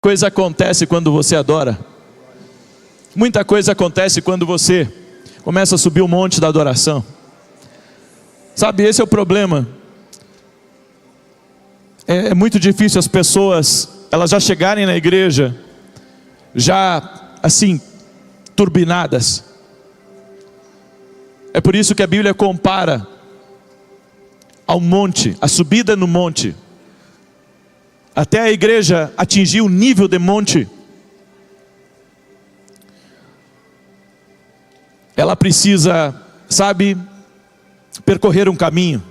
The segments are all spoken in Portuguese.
Coisa acontece quando você adora. Muita coisa acontece quando você começa a subir o monte da adoração. Sabe, esse é o problema. É muito difícil as pessoas, elas já chegarem na igreja, já assim, turbinadas. É por isso que a Bíblia compara ao monte, a subida no monte. Até a igreja atingir o nível de monte, ela precisa, sabe, percorrer um caminho.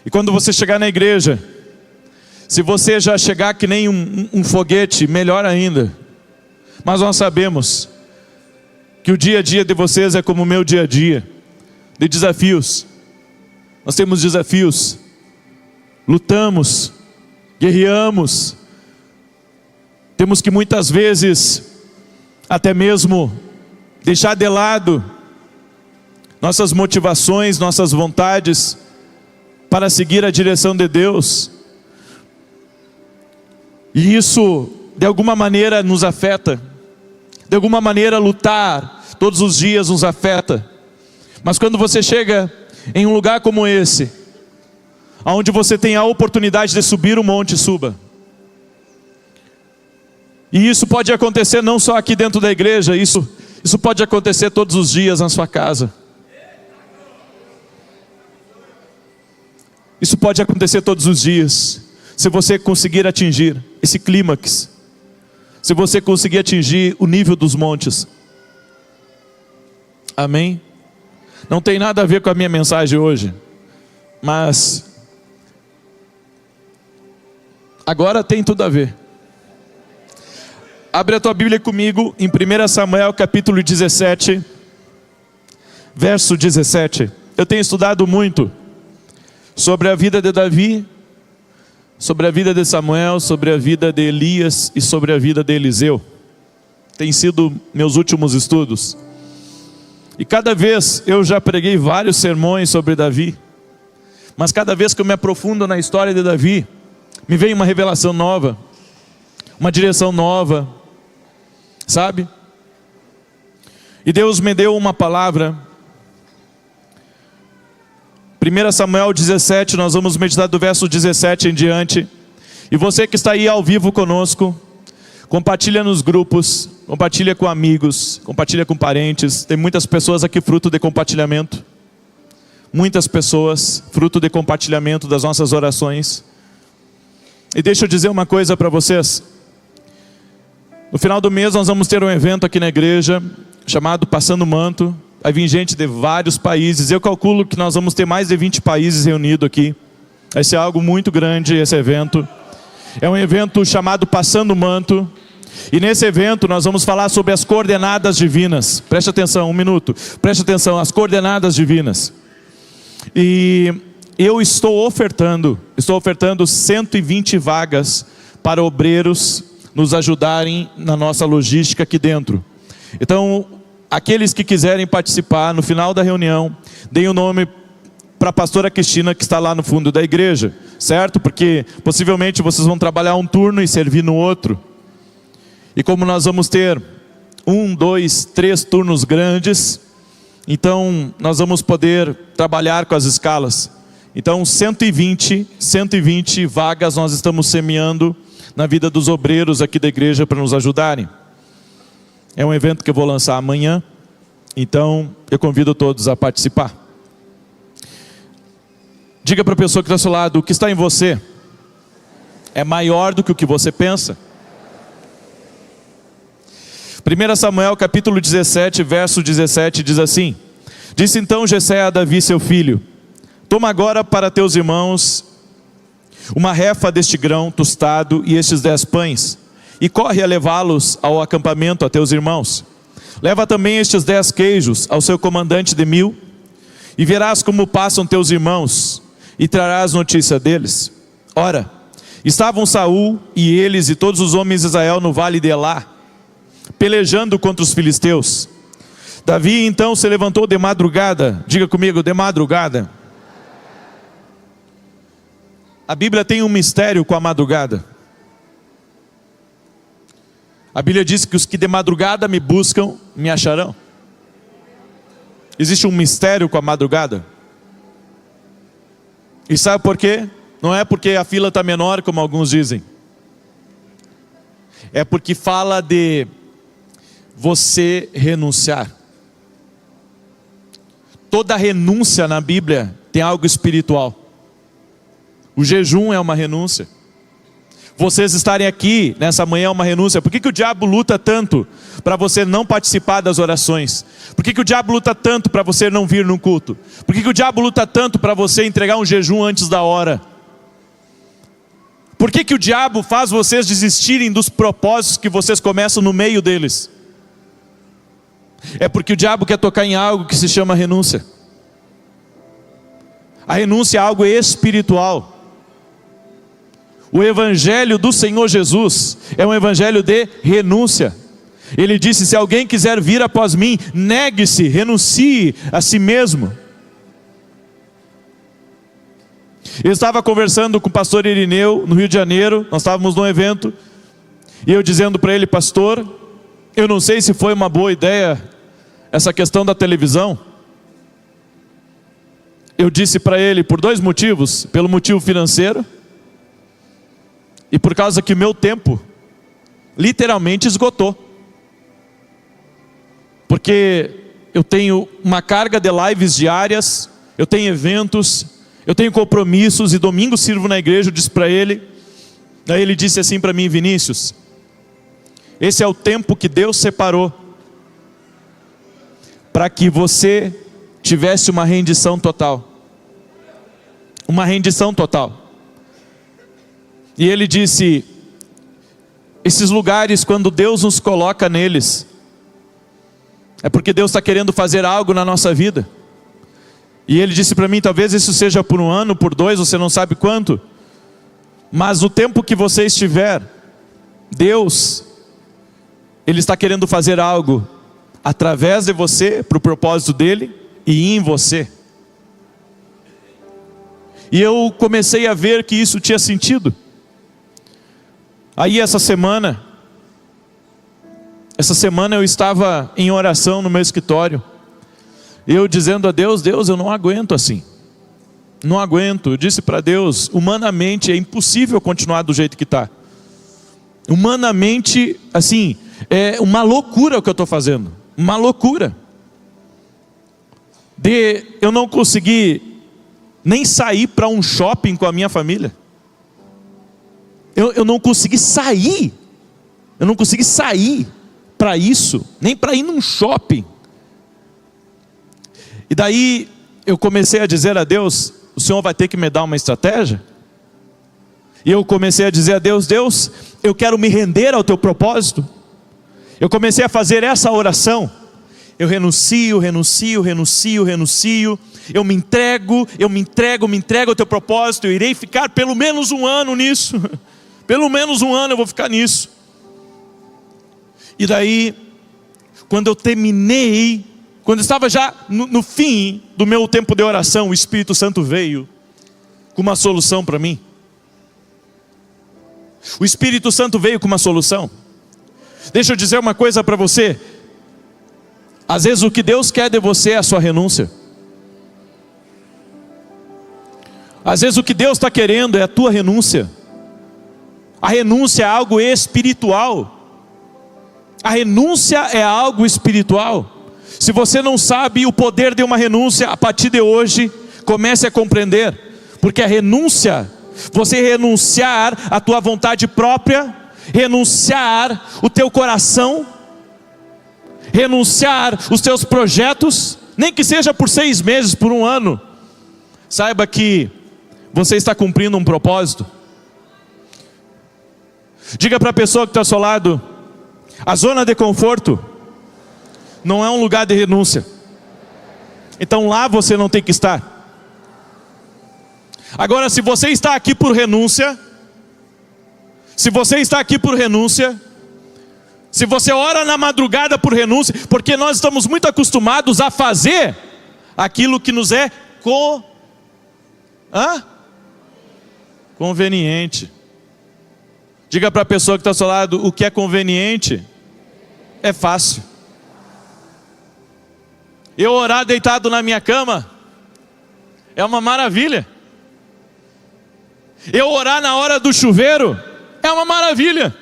E quando você chegar na igreja, se você já chegar que nem um foguete, melhor ainda. Mas nós sabemos que o dia a dia de vocês é como o meu dia a dia, de desafios. Nós temos desafios, lutamos, guerreamos, temos que muitas vezes até mesmo deixar de lado nossas motivações, nossas vontades, para seguir a direção de Deus. E isso de alguma maneira nos afeta, de alguma maneira lutar todos os dias nos afeta. Mas quando você chega em um lugar como esse, onde você tem a oportunidade de subir o monte, suba. E isso pode acontecer não só aqui dentro da igreja, isso pode acontecer todos os dias na sua casa. Isso pode acontecer todos os dias, se você conseguir atingir esse clímax, se você conseguir atingir o nível dos montes. Amém? Não tem nada a ver com a minha mensagem hoje, mas agora tem tudo a ver. Abre a tua Bíblia comigo em 1 Samuel capítulo 17, verso 17. Eu tenho estudado muito sobre a vida de Davi, sobre a vida de Samuel, sobre a vida de Elias e sobre a vida de Eliseu. Tem sido meus últimos estudos. E cada vez, eu já preguei vários sermões sobre Davi, mas cada vez que eu me aprofundo na história de Davi, me vem uma revelação nova, uma direção nova, sabe? E Deus me deu uma palavra. 1 Samuel 17, nós vamos meditar do verso 17 em diante. E você que está aí ao vivo conosco, compartilha nos grupos, compartilha com amigos, compartilha com parentes. Tem muitas pessoas aqui fruto de compartilhamento. Muitas pessoas fruto de compartilhamento das nossas orações. E deixa eu dizer uma coisa para vocês. No final do mês nós vamos ter um evento aqui na igreja, chamado Passando Manto. Vai vir gente de vários países. Eu calculo que nós vamos ter mais de 20 países reunidos aqui. Vai ser algo muito grande esse evento. É um evento chamado Passando Manto. E nesse evento nós vamos falar sobre as coordenadas divinas. Preste atenção, um minuto. Preste atenção, as coordenadas divinas. E eu estou ofertando 120 vagas para obreiros nos ajudarem na nossa logística aqui dentro. Então, aqueles que quiserem participar, no final da reunião, deem o nome para a pastora Cristina, que está lá no fundo da igreja, certo? Porque possivelmente vocês vão trabalhar um turno e servir no outro. E como nós vamos ter 1, 2, 3 turnos grandes, então nós vamos poder trabalhar com as escalas. Então 120 vagas nós estamos semeando na vida dos obreiros aqui da igreja para nos ajudarem. É um evento que eu vou lançar amanhã, então eu convido todos a participar. Diga para a pessoa que está ao seu lado, o que está em você é maior do que o que você pensa. 1 Samuel capítulo 17, verso 17 diz assim: Disse então Jessé a Davi seu filho: Toma agora para teus irmãos uma refa deste grão tostado e estes 10 pães, e corre a levá-los ao acampamento a teus irmãos. Leva também estes 10 queijos ao seu comandante de 1000, e verás como passam teus irmãos, e trarás notícia deles. Ora, estavam Saul e eles e todos os homens de Israel no vale de Elá, pelejando contra os filisteus. Davi então se levantou de madrugada. Diga comigo, de madrugada. A Bíblia tem um mistério com a madrugada. A Bíblia diz que os que de madrugada me buscam, me acharão. Existe um mistério com a madrugada. E sabe por quê? Não é porque a fila está menor, como alguns dizem. É porque fala de você renunciar. Toda renúncia na Bíblia tem algo espiritual. O jejum é uma renúncia. Vocês estarem aqui nessa manhã é uma renúncia. Por que o diabo luta tanto para você não participar das orações? Por que o diabo luta tanto para você não vir no culto? Por que o diabo luta tanto para você entregar um jejum antes da hora? Por que o diabo faz vocês desistirem dos propósitos que vocês começam no meio deles? É porque o diabo quer tocar em algo que se chama renúncia. A renúncia é algo espiritual. O evangelho do Senhor Jesus é um evangelho de renúncia. Ele disse: se alguém quiser vir após mim, negue-se, renuncie a si mesmo. Eu estava conversando com o pastor Irineu no Rio de Janeiro. Nós estávamos num evento, e eu dizendo para ele: pastor, eu não sei se foi uma boa ideia essa questão da televisão. Eu disse para ele por dois motivos: pelo motivo financeiro, e por causa que o meu tempo literalmente esgotou. Porque eu tenho uma carga de lives diárias, eu tenho eventos, eu tenho compromissos, e domingo sirvo na igreja. Eu disse para ele, daí ele disse assim para mim: Vinícius, esse é o tempo que Deus separou para que você tivesse uma rendição total. Uma rendição total. E ele disse: esses lugares, quando Deus nos coloca neles, é porque Deus está querendo fazer algo na nossa vida. E ele disse para mim: talvez isso seja por um ano, por dois, você não sabe quanto, mas no tempo que você estiver, Deus, Ele está querendo fazer algo através de você, para o propósito dEle e em você. E eu comecei a ver que isso tinha sentido. Aí essa semana eu estava em oração no meu escritório. Eu dizendo a Deus: Deus, eu não aguento assim. Não aguento. Eu disse para Deus: humanamente é impossível continuar do jeito que está. Humanamente, assim, é uma loucura o que eu estou fazendo. Uma loucura. Eu não consegui nem sair para um shopping com a minha família. Eu não consegui sair. Eu não consegui sair para isso, nem para ir num shopping. E daí eu comecei a dizer a Deus: o Senhor vai ter que me dar uma estratégia. E eu comecei a dizer a Deus: Deus, eu quero me render ao teu propósito. Eu comecei a fazer essa oração: eu renuncio, eu me entrego ao teu propósito. Eu irei ficar pelo menos um ano nisso. Pelo menos um ano eu vou ficar nisso. E daí, quando eu terminei, quando eu estava já no fim do meu tempo de oração, o Espírito Santo veio com uma solução para mim. O Espírito Santo veio com uma solução. Deixa eu dizer uma coisa para você. Às vezes o que Deus quer de você é a sua renúncia. Às vezes o que Deus está querendo é a tua renúncia. A renúncia é algo espiritual. A renúncia é algo espiritual. Se você não sabe o poder de uma renúncia, a partir de hoje, comece a compreender. Porque a renúncia, você renunciar à tua vontade própria, renunciar o teu coração, renunciar os teus projetos, nem que seja por 6 meses, por um ano. Saiba que você está cumprindo um propósito. Diga para a pessoa que está ao seu lado: a zona de conforto não é um lugar de renúncia. Então lá você não tem que estar. Agora, se você está aqui por renúncia, se você ora na madrugada por renúncia, porque nós estamos muito acostumados a fazer aquilo que nos é conveniente. Diga para a pessoa que está ao seu lado: o que é conveniente é fácil. Eu orar deitado na minha cama é uma maravilha. Eu orar na hora do chuveiro é uma maravilha.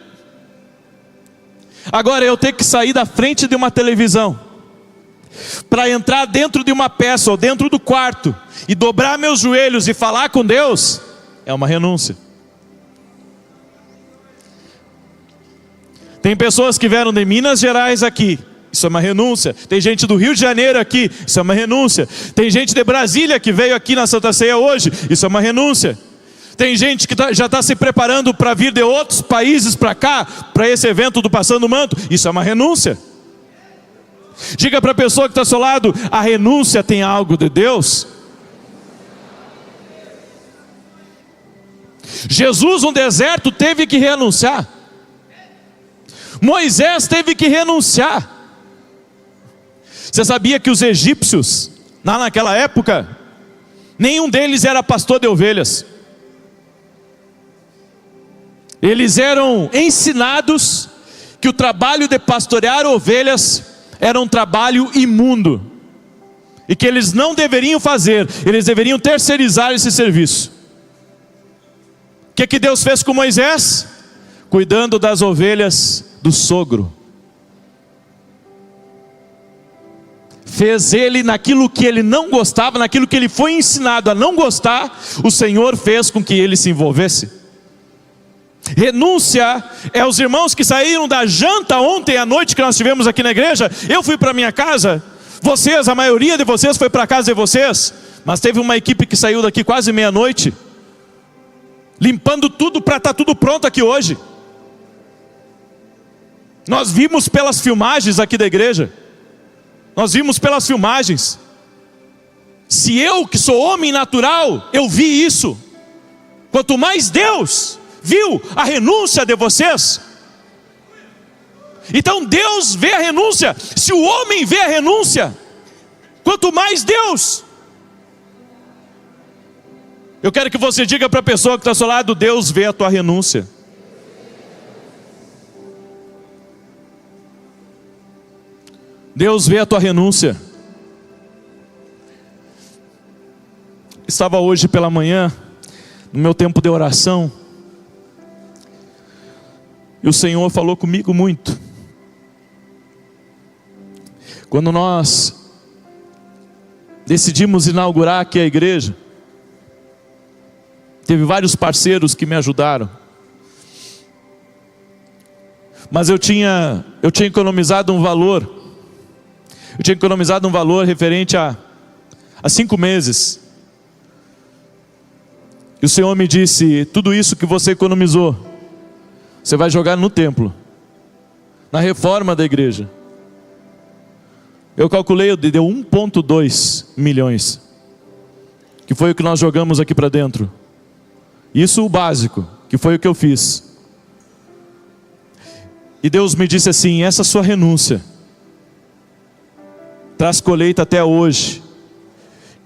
Agora, eu ter que sair da frente de uma televisão para entrar dentro de uma peça ou dentro do quarto e dobrar meus joelhos e falar com Deus é uma renúncia. Tem pessoas que vieram de Minas Gerais aqui, isso é uma renúncia. Tem gente do Rio de Janeiro aqui, isso é uma renúncia. Tem gente de Brasília que veio aqui na Santa Ceia hoje, isso é uma renúncia. Tem gente que já está se preparando para vir de outros países para cá, para esse evento do Passando o Manto, isso é uma renúncia. Diga para a pessoa que está ao seu lado: a renúncia tem algo de Deus. Jesus no deserto teve que renunciar. Moisés teve que renunciar. Você sabia que os egípcios, naquela época, nenhum deles era pastor de ovelhas. Eles eram ensinados que o trabalho de pastorear ovelhas era um trabalho imundo, e que eles não deveriam fazer, eles deveriam terceirizar esse serviço. O que Deus fez com Moisés? Cuidando das ovelhas do sogro. Fez ele naquilo que ele não gostava, naquilo que ele foi ensinado a não gostar, o Senhor fez com que ele se envolvesse. Renúncia é os irmãos que saíram da janta ontem à noite que nós tivemos aqui na igreja. Eu fui para minha casa, vocês, a maioria de vocês foi para a casa de vocês, mas teve uma equipe que saiu daqui quase meia-noite, limpando tudo para estar tudo pronto aqui hoje. Nós vimos pelas filmagens aqui da igreja, nós vimos pelas filmagens. Se eu, que sou homem natural, eu vi isso, quanto mais Deus viu a renúncia de vocês. Então Deus vê a renúncia. Se o homem vê a renúncia, quanto mais Deus. Eu quero que você diga para a pessoa que está ao seu lado: Deus vê a tua renúncia. Deus vê a tua renúncia. Estava hoje pela manhã, no meu tempo de oração, e o Senhor falou comigo muito. Quando nós decidimos inaugurar aqui a igreja, teve vários parceiros que me ajudaram, mas eu tinha economizado um valor. Eu tinha economizado um valor referente a 5 meses. E o Senhor me disse: tudo isso que você economizou, você vai jogar no templo, na reforma da igreja. Eu calculei, deu 1,2 milhões, que foi o que nós jogamos aqui para dentro. Isso o básico, que foi o que eu fiz. E Deus me disse assim: essa sua renúncia traz colheita até hoje,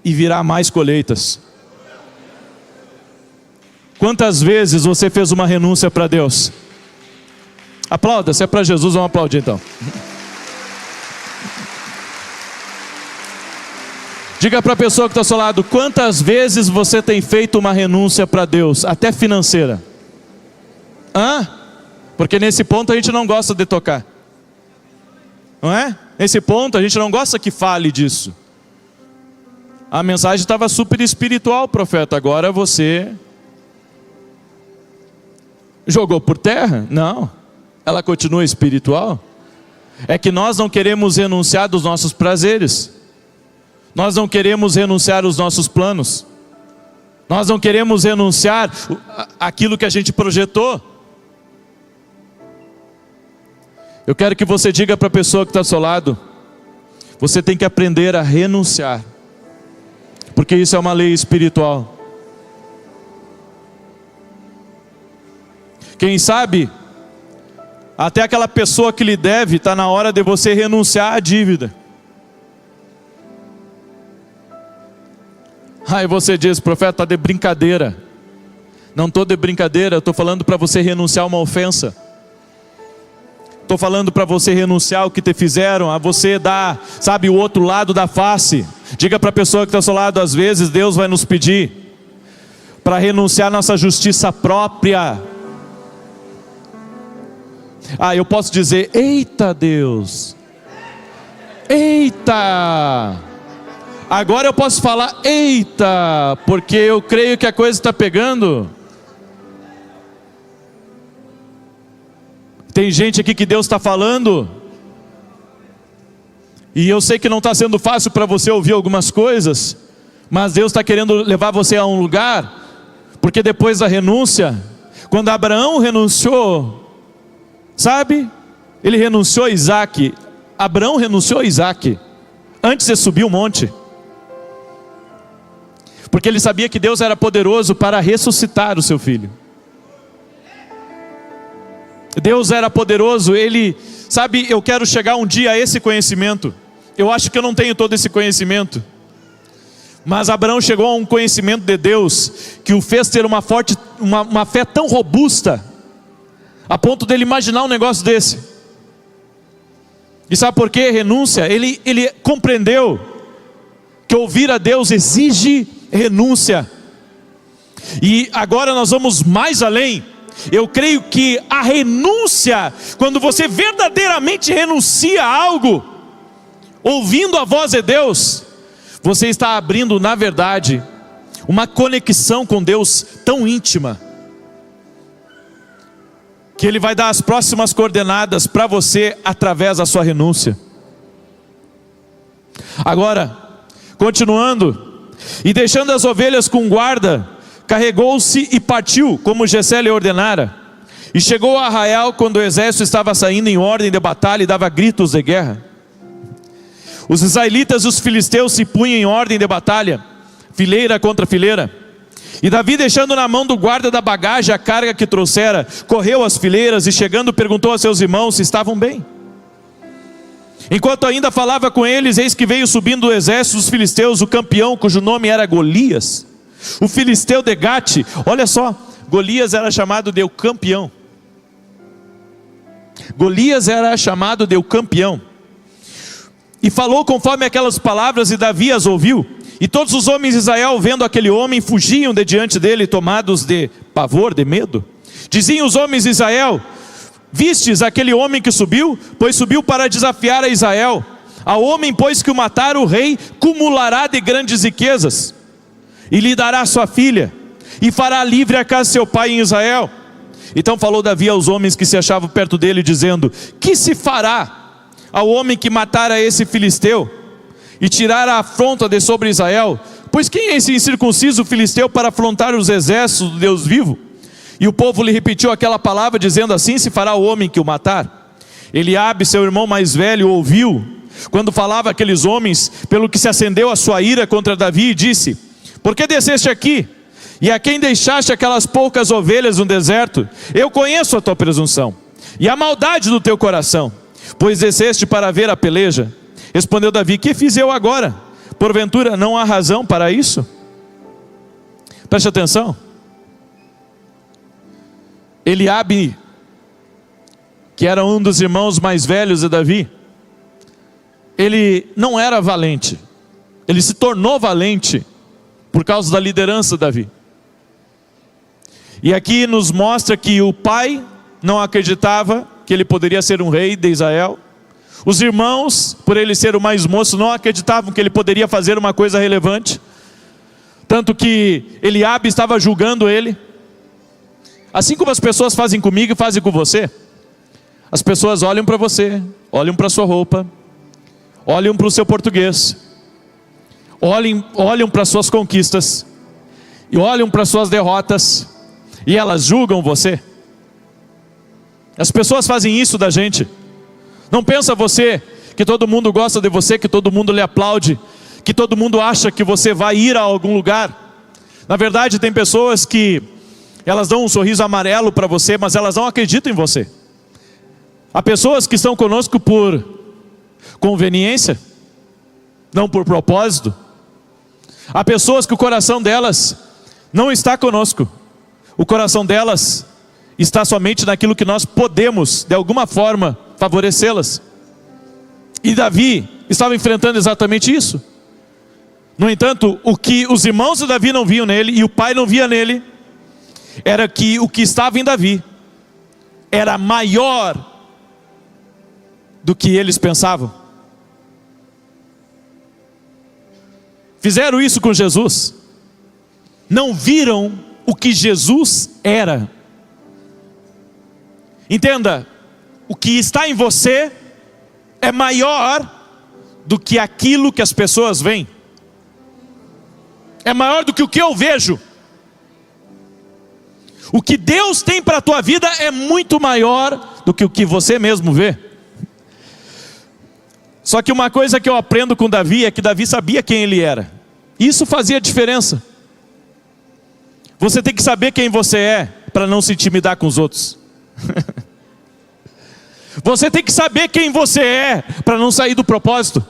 e virá mais colheitas. Quantas vezes você fez uma renúncia para Deus? Aplauda, se é para Jesus, vamos aplaudir então. Diga para a pessoa que está ao seu lado: quantas vezes você tem feito uma renúncia para Deus, até financeira? Porque nesse ponto a gente não gosta de tocar, não é? Nesse ponto a gente não gosta que fale disso. A mensagem estava super espiritual, profeta. Agora você jogou por terra? Não, ela continua espiritual. É que nós não queremos renunciar dos nossos prazeres, nós não queremos renunciar os nossos planos, nós não queremos renunciar aquilo que a gente projetou. Eu quero que você diga para a pessoa que está ao seu lado: você tem que aprender a renunciar, porque isso é uma lei espiritual. Quem sabe até aquela pessoa que lhe deve, está na hora de você renunciar à dívida. Aí você diz: profeta, está de brincadeira. Não estou de brincadeira, estou falando para você renunciar a uma ofensa. Estou falando para você renunciar ao que te fizeram, a você dar, sabe, o outro lado da face. Diga para a pessoa que está ao seu lado, às vezes Deus vai nos pedir para renunciar à nossa justiça própria. Eu posso dizer, eita Deus, eita, agora eu posso falar, eita, porque eu creio que a coisa está pegando. Tem gente aqui que Deus está falando, e eu sei que não está sendo fácil para você ouvir algumas coisas, mas Deus está querendo levar você a um lugar, porque depois da renúncia, quando Abraão renunciou, sabe, ele renunciou a Isaac. Abraão renunciou a Isaac antes de subir o monte, porque ele sabia que Deus era poderoso para ressuscitar o seu filho. Deus era poderoso, ele, sabe, eu quero chegar um dia a esse conhecimento. Eu acho que eu não tenho todo esse conhecimento, mas Abraão chegou a um conhecimento de Deus, que o fez ter uma fé tão robusta, a ponto dele imaginar um negócio desse. E sabe por quê? Renúncia. Ele compreendeu que ouvir a Deus exige renúncia. E agora nós vamos mais além. Eu creio que a renúncia, quando você verdadeiramente renuncia a algo, ouvindo a voz de Deus, você está abrindo, na verdade, uma conexão com Deus tão íntima, que Ele vai dar as próximas coordenadas para você através da sua renúncia. Agora, continuando, e deixando as ovelhas com guarda, carregou-se e partiu, como Jessé lhe ordenara, e chegou a Arraial quando o exército estava saindo em ordem de batalha e dava gritos de guerra. Os israelitas e os filisteus se punham em ordem de batalha, fileira contra fileira. E Davi, deixando na mão do guarda da bagagem a carga que trouxera, correu às fileiras e chegando perguntou a seus irmãos se estavam bem. Enquanto ainda falava com eles, eis que veio subindo do exército dos filisteus o campeão, cujo nome era Golias, o filisteu de Gate. Olha só, Golias era chamado de o campeão. Golias era chamado de o campeão. E falou conforme aquelas palavras, e Davi as ouviu. E todos os homens de Israel, vendo aquele homem, fugiam de diante dele, tomados de pavor, de medo. Diziam os homens de Israel: vistes aquele homem que subiu? Pois subiu para desafiar a Israel. Ao homem, pois, que o matar, o rei cumulará de grandes riquezas, e lhe dará sua filha, e fará livre a casa de seu pai em Israel. Então falou Davi aos homens que se achavam perto dele, dizendo: que se fará ao homem que matar a esse filisteu, e tirar a afronta de sobre Israel? Pois quem é esse incircunciso filisteu para afrontar os exércitos do Deus vivo? E o povo lhe repetiu aquela palavra, dizendo: assim se fará o homem que o matar. Eliabe, seu irmão mais velho, ouviu quando falava aqueles homens, pelo que se acendeu a sua ira contra Davi, e disse: por que desceste aqui? E a quem deixaste aquelas poucas ovelhas no deserto? Eu conheço a tua presunção e a maldade do teu coração, pois desceste para ver a peleja. Respondeu Davi: que fiz eu agora? Porventura não há razão para isso? Preste atenção. Eliabe, que era um dos irmãos mais velhos de Davi, ele não era valente, ele se tornou valente por causa da liderança de Davi. E aqui nos mostra que o pai não acreditava que ele poderia ser um rei de Israel. Os irmãos, por ele ser o mais moço, não acreditavam que ele poderia fazer uma coisa relevante. Tanto que Eliabe estava julgando ele. Assim como as pessoas fazem comigo e fazem com você. As pessoas olham para você, olham para a sua roupa, olham para o seu português, olham para as suas conquistas, e olham para as suas derrotas, e elas julgam você. As pessoas fazem isso da gente. Não pensa você que todo mundo gosta de você, que todo mundo lhe aplaude, que todo mundo acha que você vai ir a algum lugar. Na verdade, tem pessoas que elas dão um sorriso amarelo para você, mas elas não acreditam em você. Há pessoas que estão conosco por conveniência, não por propósito. Há pessoas que o coração delas não está conosco. O coração delas está somente naquilo que nós podemos, de alguma forma, favorecê-las. E Davi estava enfrentando exatamente isso. No entanto, o que os irmãos de Davi não viam nele, e o pai não via nele, era que o que estava em Davi era maior do que eles pensavam. Fizeram isso com Jesus. Não viram o que Jesus era. Entenda, o que está em você é maior do que aquilo que as pessoas veem. É maior do que o que eu vejo. O que Deus tem para a tua vida é muito maior do que o que você mesmo vê. Só que uma coisa que eu aprendo com Davi é que Davi sabia quem ele era. Isso fazia diferença. Você tem que saber quem você é para não se intimidar com os outros. Você tem que saber quem você é para não sair do propósito.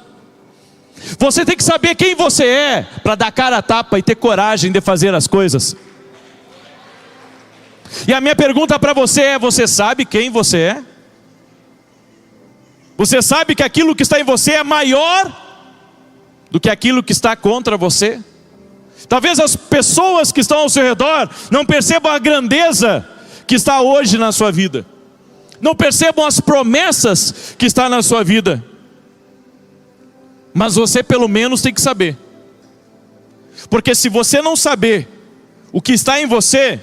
Você tem que saber quem você é para dar cara a tapa e ter coragem de fazer as coisas. E a minha pergunta para você é: você sabe quem você é? Você sabe que aquilo que está em você é maior do que aquilo que está contra você? Talvez as pessoas que estão ao seu redor não percebam a grandeza que está hoje na sua vida, não percebam as promessas que estão na sua vida, mas você pelo menos tem que saber. Porque se você não saber o que está em você,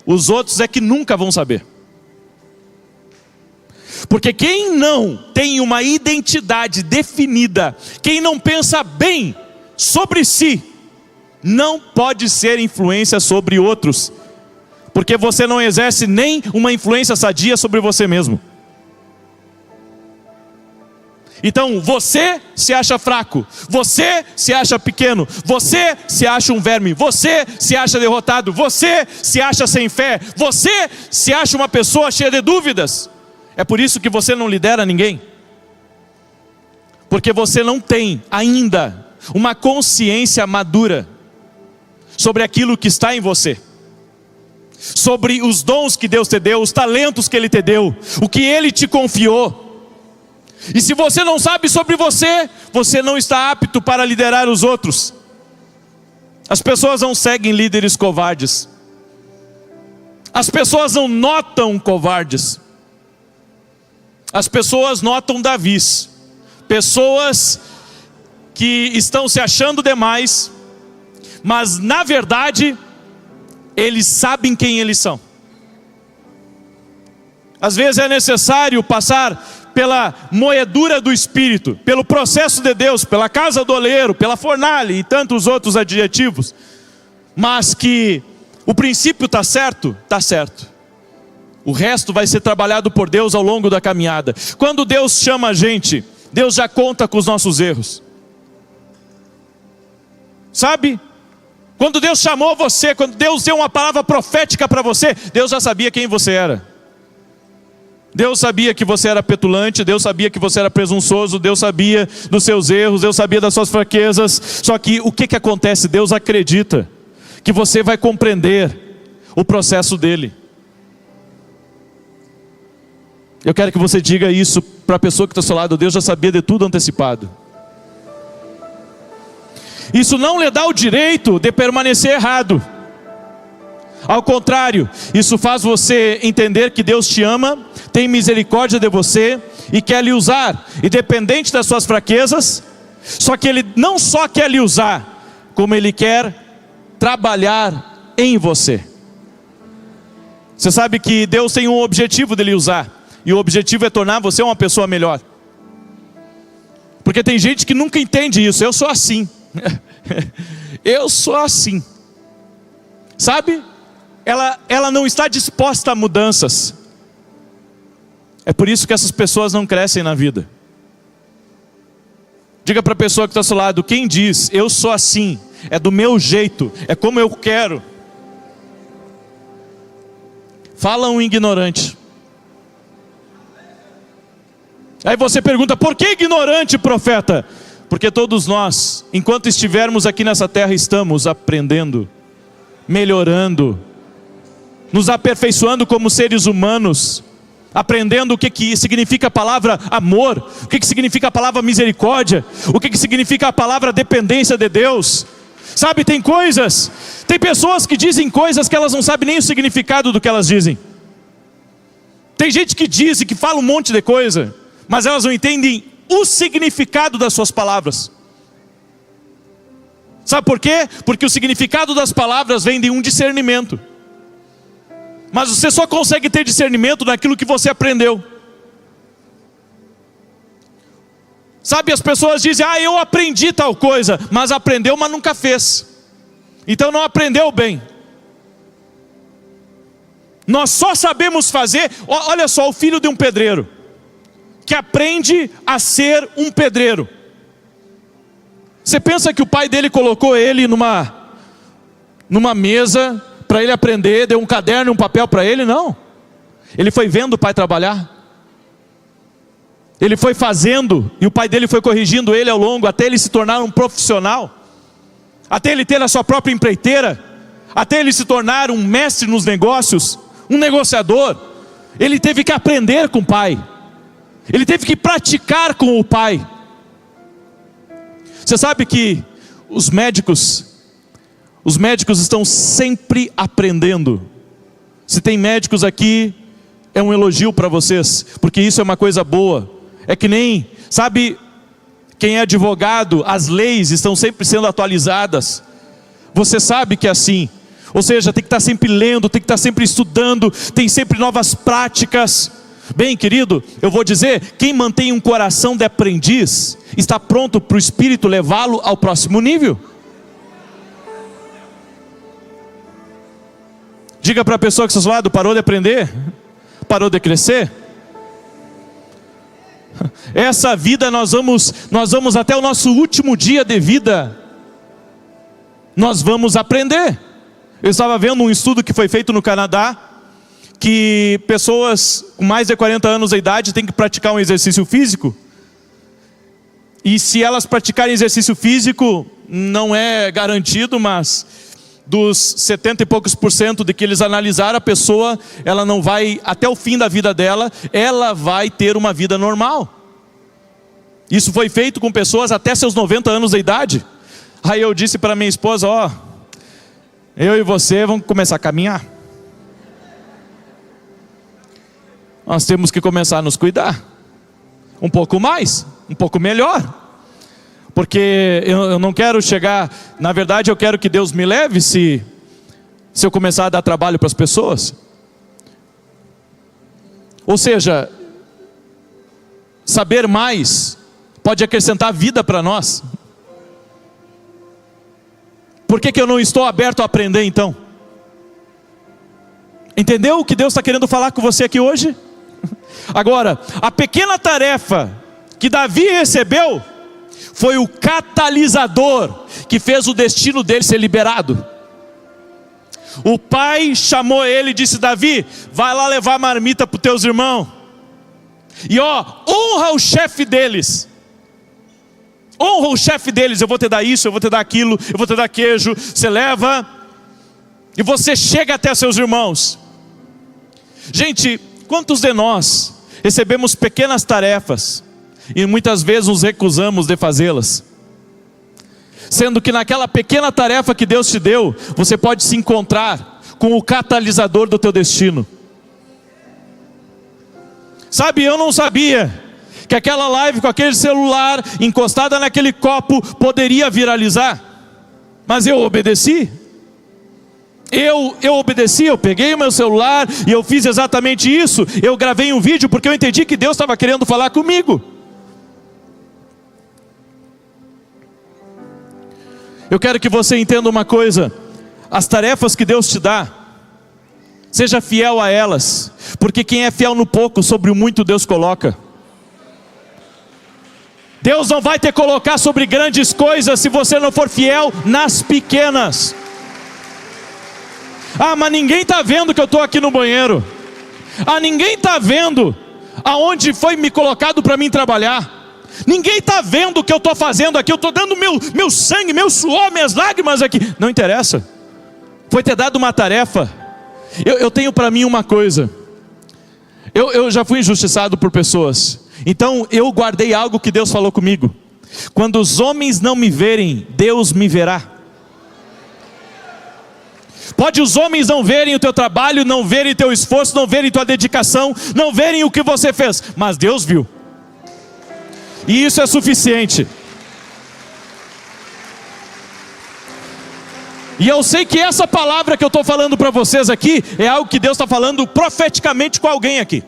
os outros é que nunca vão saber. Porque quem não tem uma identidade definida, quem não pensa bem sobre si, não pode ser influência sobre outros. Porque você não exerce nem uma influência sadia sobre você mesmo. Então você se acha fraco, você se acha pequeno, você se acha um verme, você se acha derrotado, você se acha sem fé, você se acha uma pessoa cheia de dúvidas. É por isso que você não lidera ninguém. Porque você não tem ainda uma consciência madura sobre aquilo que está em você, sobre os dons que Deus te deu, os talentos que Ele te deu, o que Ele te confiou. E se você não sabe sobre você, você não está apto para liderar os outros. As pessoas não seguem líderes covardes. As pessoas não notam covardes. As pessoas notam Davis. Pessoas que estão se achando demais, mas na verdade, eles sabem quem eles são. Às vezes é necessário passar pela moedura do Espírito, pelo processo de Deus, pela casa do oleiro, pela fornalha e tantos outros adjetivos. Mas que o princípio está certo, está certo. O resto vai ser trabalhado por Deus ao longo da caminhada. Quando Deus chama a gente, Deus já conta com os nossos erros. Sabe? Quando Deus chamou você, quando Deus deu uma palavra profética para você, Deus já sabia quem você era. Deus sabia que você era petulante, Deus sabia que você era presunçoso, Deus sabia dos seus erros, Deus sabia das suas fraquezas. Só que o que acontece? Deus acredita que você vai compreender o processo dele. Eu quero que você diga isso para a pessoa que está ao seu lado: Deus já sabia de tudo antecipado. Isso não lhe dá o direito de permanecer errado. Ao contrário, isso faz você entender que Deus te ama, tem misericórdia de você e quer lhe usar, independente das suas fraquezas. Só que Ele não só quer lhe usar, como Ele quer trabalhar em você. Você sabe que Deus tem um objetivo de lhe usar, e o objetivo é tornar você uma pessoa melhor. Porque tem gente que nunca entende isso. Eu sou assim. Eu sou assim. Sabe? Ela não está disposta a mudanças. É por isso que essas pessoas não crescem na vida. Diga para a pessoa que está ao seu lado: quem diz eu sou assim, é do meu jeito, é como eu quero, fala um ignorante. Aí você pergunta: por que ignorante, profeta? Porque todos nós, enquanto estivermos aqui nessa terra, estamos aprendendo, melhorando, nos aperfeiçoando como seres humanos, aprendendo o que significa a palavra amor, o que significa a palavra misericórdia, o que significa a palavra dependência de Deus. Sabe, tem pessoas que dizem coisas que elas não sabem nem o significado do que elas dizem. Tem gente que diz e que fala um monte de coisa, mas elas não entendem o significado das suas palavras. Sabe por quê? Porque o significado das palavras vem de um discernimento. Mas você só consegue ter discernimento naquilo que você aprendeu. Sabe, as pessoas dizem, eu aprendi tal coisa, mas aprendeu, mas nunca fez. Então não aprendeu bem. Nós só sabemos fazer, olha só, o filho de um pedreiro, que aprende a ser um pedreiro. Você pensa que o pai dele colocou ele numa mesa para ele aprender, deu um caderno e um papel para ele? Não. Ele foi vendo o pai trabalhar. Ele foi fazendo, e o pai dele foi corrigindo ele ao longo, até ele se tornar um profissional, até ele ter a sua própria empreiteira, até ele se tornar um mestre nos negócios, um negociador. Ele teve que aprender com o pai, ele teve que praticar com o pai. Você sabe que os médicos estão sempre aprendendo. Se tem médicos aqui, é um elogio para vocês, porque isso é uma coisa boa. É que nem, sabe, quem é advogado, as leis estão sempre sendo atualizadas. Você sabe que é assim. Ou seja, tem que estar sempre lendo, tem que estar sempre estudando, tem sempre novas práticas. Bem, querido, eu vou dizer, quem mantém um coração de aprendiz, está pronto para o Espírito levá-lo ao próximo nível. Diga para a pessoa que está ao seu lado, parou de aprender? Parou de crescer? Essa vida nós vamos até o nosso último dia de vida, nós vamos aprender. Eu estava vendo um estudo que foi feito no Canadá, que pessoas com mais de 40 anos de idade têm que praticar um exercício físico, e se elas praticarem exercício físico, não é garantido, mas dos 70 e poucos % de que eles analisaram, a pessoa, ela não vai, até o fim da vida dela, ela vai ter uma vida normal. Isso foi feito com pessoas até seus 90 anos de idade. Aí eu disse para minha esposa, eu e você vamos começar a caminhar. Nós temos que começar a nos cuidar. Um pouco mais, um pouco melhor. Porque eu não quero chegar, na verdade eu quero que Deus me leve se eu começar a dar trabalho para as pessoas. Ou seja, saber mais pode acrescentar vida para nós. Por que eu não estou aberto a aprender então? Entendeu o que Deus está querendo falar com você aqui hoje? Agora, a pequena tarefa que Davi recebeu foi o catalisador que fez o destino dele ser liberado. O pai chamou ele e disse, Davi, vai lá levar marmita para os teus irmãos. E honra o chefe deles. Honra o chefe deles, eu vou te dar isso, eu vou te dar aquilo, eu vou te dar queijo. Você leva e você chega até seus irmãos. Gente, quantos de nós recebemos pequenas tarefas e muitas vezes nos recusamos de fazê-las? Sendo que naquela pequena tarefa que Deus te deu, você pode se encontrar com o catalisador do teu destino. Sabe, eu não sabia que aquela live com aquele celular encostada naquele copo poderia viralizar, mas eu obedeci. Eu obedeci, eu peguei o meu celular e eu fiz exatamente isso. Eu gravei um vídeo porque eu entendi que Deus estava querendo falar comigo. Eu quero que você entenda uma coisa: as tarefas que Deus te dá, seja fiel a elas, porque quem é fiel no pouco, sobre o muito Deus coloca. Deus não vai te colocar sobre grandes coisas se você não for fiel nas pequenas. Mas ninguém está vendo que eu estou aqui no banheiro. Ninguém está vendo aonde foi me colocado para mim trabalhar. Ninguém está vendo o que eu estou fazendo aqui. Eu estou dando meu sangue, meu suor, minhas lágrimas aqui. Não interessa. Foi te dado uma tarefa, Eu tenho para mim uma coisa. Eu já fui injustiçado por pessoas. Então eu guardei algo que Deus falou comigo. Quando os homens não me verem, Deus me verá. Pode os homens não verem o teu trabalho, não verem teu esforço, não verem tua dedicação, não verem o que você fez, mas Deus viu. E isso é suficiente. E eu sei que essa palavra que eu estou falando para vocês aqui é algo que Deus está falando profeticamente com alguém aqui.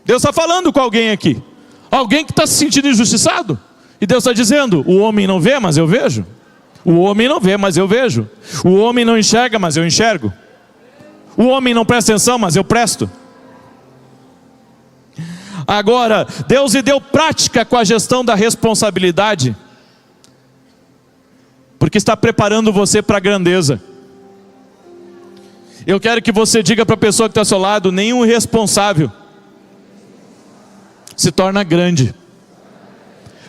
Deus está falando com alguém aqui. Alguém que está se sentindo injustiçado. E Deus está dizendo: o homem não vê, mas eu vejo. O homem não vê, mas eu vejo. O homem não enxerga, mas eu enxergo. O homem não presta atenção, mas eu presto. Agora, Deus lhe deu prática com a gestão da responsabilidade, porque está preparando você para a grandeza. Eu quero que você diga para a pessoa que está ao seu lado: nenhum irresponsável se torna grande.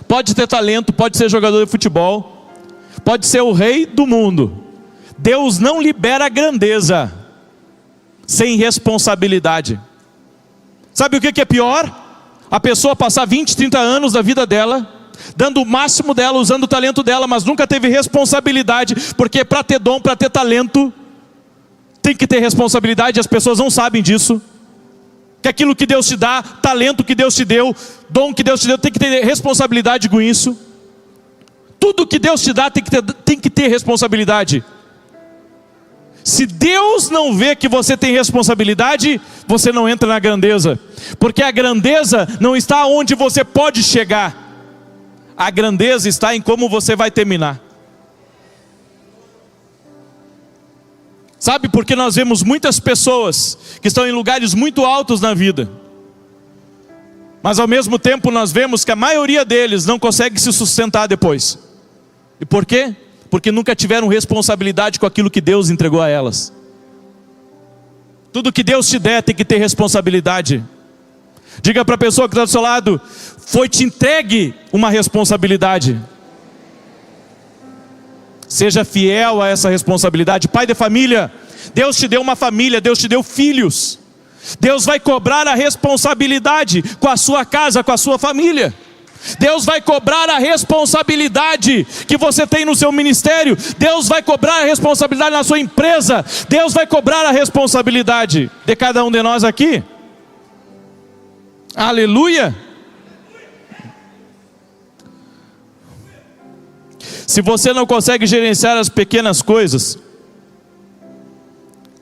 Pode ter talento, pode ser jogador de futebol, pode ser o rei do mundo. Deus não libera grandeza sem responsabilidade. Sabe o que é pior? A pessoa passar 20, 30 anos da vida dela, dando o máximo dela, usando o talento dela, mas nunca teve responsabilidade, porque para ter dom, para ter talento, tem que ter responsabilidade. As pessoas não sabem disso. Que aquilo que Deus te dá, talento que Deus te deu, dom que Deus te deu, tem que ter responsabilidade com isso. Tudo que Deus te dá tem que ter responsabilidade. Se Deus não vê que você tem responsabilidade, você não entra na grandeza. Porque a grandeza não está onde você pode chegar. A grandeza está em como você vai terminar. Sabe, porque nós vemos muitas pessoas que estão em lugares muito altos na vida, mas ao mesmo tempo nós vemos que a maioria deles não consegue se sustentar depois. E por quê? Porque nunca tiveram responsabilidade com aquilo que Deus entregou a elas. Tudo que Deus te der tem que ter responsabilidade. Diga para a pessoa que está do seu lado: foi te entregue uma responsabilidade. Seja fiel a essa responsabilidade. Pai de família, Deus te deu uma família, Deus te deu filhos. Deus vai cobrar a responsabilidade com a sua casa, com a sua família. Deus vai cobrar a responsabilidade que você tem no seu ministério. Deus vai cobrar a responsabilidade na sua empresa. Deus vai cobrar a responsabilidade de cada um de nós aqui. Aleluia! Se você não consegue gerenciar as pequenas coisas,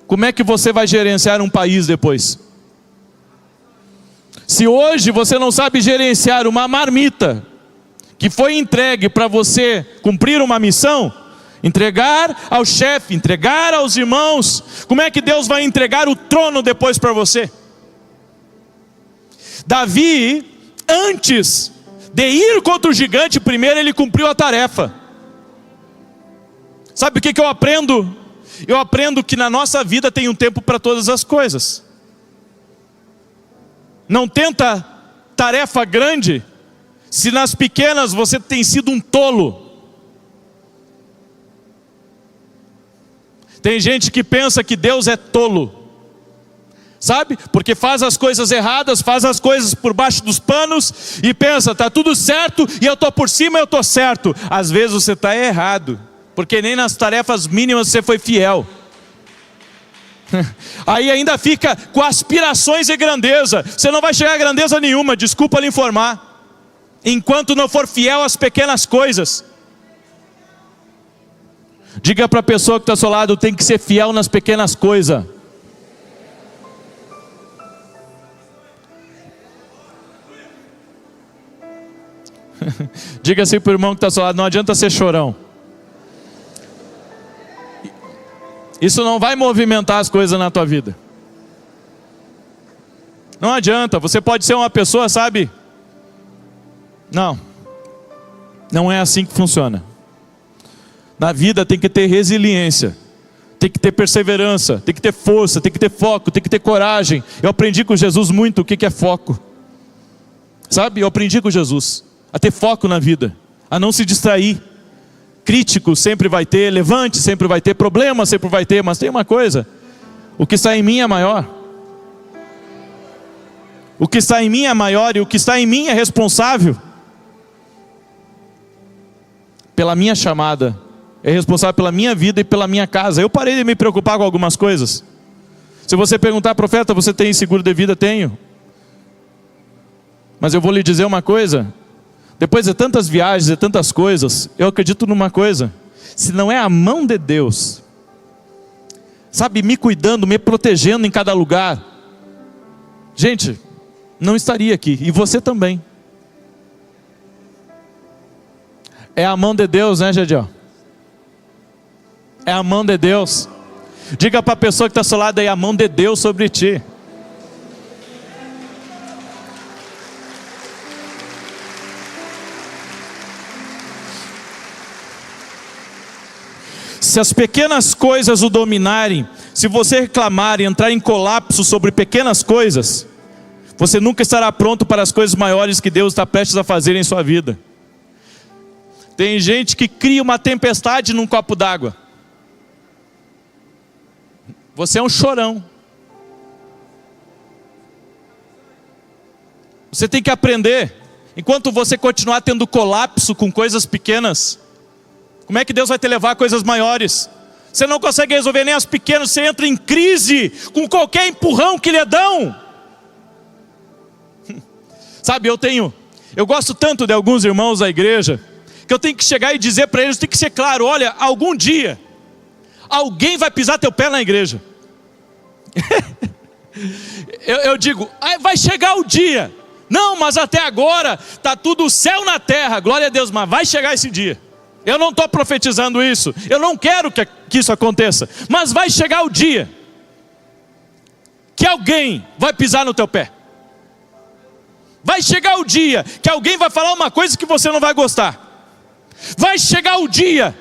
como é que você vai gerenciar um país depois? Se hoje você não sabe gerenciar uma marmita que foi entregue para você cumprir uma missão, entregar ao chefe, entregar aos irmãos, como é que Deus vai entregar o trono depois para você? Davi, antes de ir contra o gigante, primeiro ele cumpriu a tarefa. Sabe o que eu aprendo? Eu aprendo que na nossa vida tem um tempo para todas as coisas. Não tenta tarefa grande, se nas pequenas você tem sido um tolo. Tem gente que pensa que Deus é tolo, sabe? Porque faz as coisas erradas, faz as coisas por baixo dos panos e pensa: está tudo certo e eu estou por cima, eu estou certo. Às vezes você está errado, porque nem nas tarefas mínimas você foi fiel. Aí ainda fica com aspirações de grandeza. Você não vai chegar a grandeza nenhuma, desculpa lhe informar, enquanto não for fiel às pequenas coisas. Diga para a pessoa que está ao seu lado: tem que ser fiel nas pequenas coisas. Diga assim para o irmão que está ao seu lado: não adianta ser chorão. Isso não vai movimentar as coisas na tua vida. Não adianta. Você pode ser uma pessoa, sabe? Não é assim que funciona. Na vida tem que ter resiliência, tem que ter perseverança, tem que ter força, tem que ter foco, tem que ter coragem. Eu aprendi com Jesus muito o que é foco. Sabe? Eu aprendi com Jesus a ter foco na vida, a não se distrair. crítico sempre vai ter, levante sempre vai ter, problema sempre vai ter, mas tem uma coisa: o que está em mim é maior. O que está em mim é maior, e o que está em mim é responsável pela minha chamada, é responsável pela minha vida e pela minha casa. Eu parei de me preocupar com algumas coisas. Se você perguntar, profeta, você tem seguro de vida? Tenho. Mas eu vou lhe dizer uma coisa: depois de tantas viagens e tantas coisas, eu acredito numa coisa: se não é a mão de Deus, sabe, me cuidando, me protegendo em cada lugar, gente, não estaria aqui, e você também. É a mão de Deus, né, Jadiel? É a mão de Deus. Diga para a pessoa que está ao seu lado aí: a mão de Deus sobre ti. Se as pequenas coisas o dominarem, se você reclamar e entrar em colapso sobre pequenas coisas, você nunca estará pronto para as coisas maiores que Deus está prestes a fazer em sua vida. Tem gente que cria uma tempestade num copo d'água. Você é um chorão. Você tem que aprender. Enquanto você continuar tendo colapso com coisas pequenas, como é que Deus vai te levar a coisas maiores? Você não consegue resolver nem as pequenas, você entra em crise com qualquer empurrão que lhe dão. Sabe, eu gosto tanto de alguns irmãos da igreja, que eu tenho que chegar e dizer para eles, tem que ser claro: olha, algum dia alguém vai pisar teu pé na igreja. eu digo, vai chegar o dia. Não, mas até agora está tudo céu na terra, glória a Deus, mas vai chegar esse dia. Eu não estou profetizando isso, eu não quero que isso aconteça, mas vai chegar o dia que alguém vai pisar no teu pé. Vai chegar o dia que alguém vai falar uma coisa que você não vai gostar. Vai chegar o dia